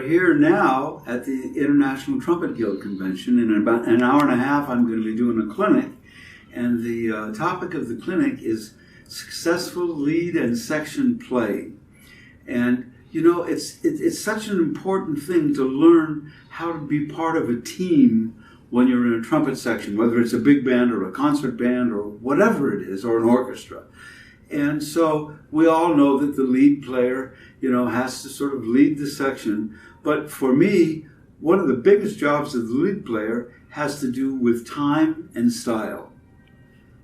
here now at the International Trumpet Guild Convention. In about an hour and a half, I'm going to be doing a clinic. And the topic of the clinic is successful lead and section playing. And, you know, it's such an important thing to learn how to be part of a team when you're in a trumpet section, whether it's a big band or a concert band or whatever it is, or an orchestra. And so we all know that the lead player, you know, has to sort of lead the section. But for me, one of the biggest jobs of the lead player has to do with time and style.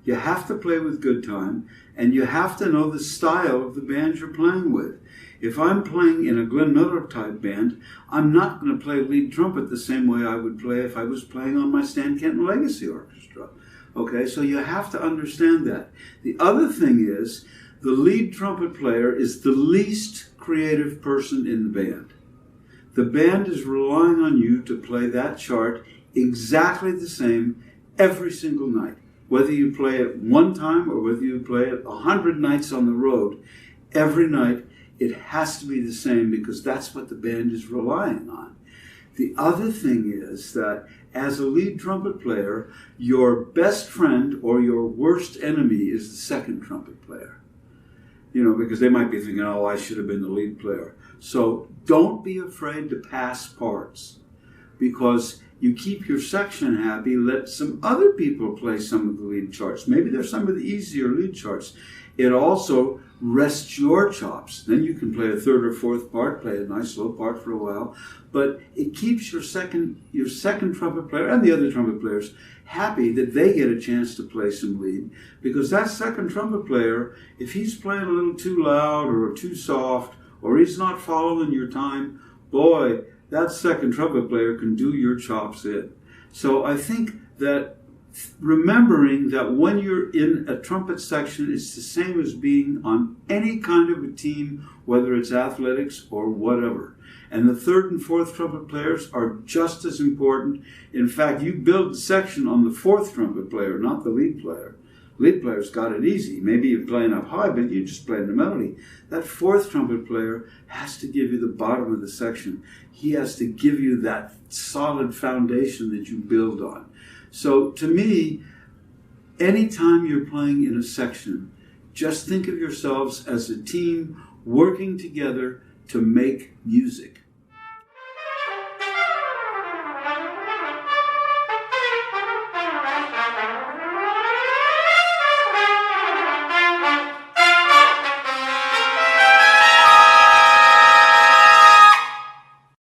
You have to play with good time, and you have to know the style of the band you're playing with. If I'm playing in a Glenn Miller type band, I'm not going to play lead trumpet the same way I would play if I was playing on my Stan Kenton Legacy Orchestra. Okay, so you have to understand that. The other thing is, the lead trumpet player is the least creative person in the band. The band is relying on you to play that chart exactly the same every single night. Whether you play it one time or whether you play it 100 nights on the road, every night it has to be the same because that's what the band is relying on. The other thing is that as a lead trumpet player, your best friend or your worst enemy is the second trumpet player. You know, because they might be thinking, oh, I should have been the lead player. So don't be afraid to pass parts, because you keep your section happy. Let some other people play some of the lead charts. Maybe they're some of the easier lead charts. It also rests your chops. Then you can play a third or fourth part, play a nice slow part for a while. But it keeps your second trumpet player and the other trumpet players happy that they get a chance to play some lead. Because that second trumpet player, if he's playing a little too loud or too soft, or he's not following your time, boy, that second trumpet player can do your chops in. So I think that remembering that when you're in a trumpet section, it's the same as being on any kind of a team, whether it's athletics or whatever. And the third and fourth trumpet players are just as important. In fact, you build the section on the fourth trumpet player, not the lead player. Lead player's got it easy. Maybe you're playing up high, but you're just playing the melody. That fourth trumpet player has to give you the bottom of the section. He has to give you that solid foundation that you build on. So to me, anytime you're playing in a section, just think of yourselves as a team working together to make music.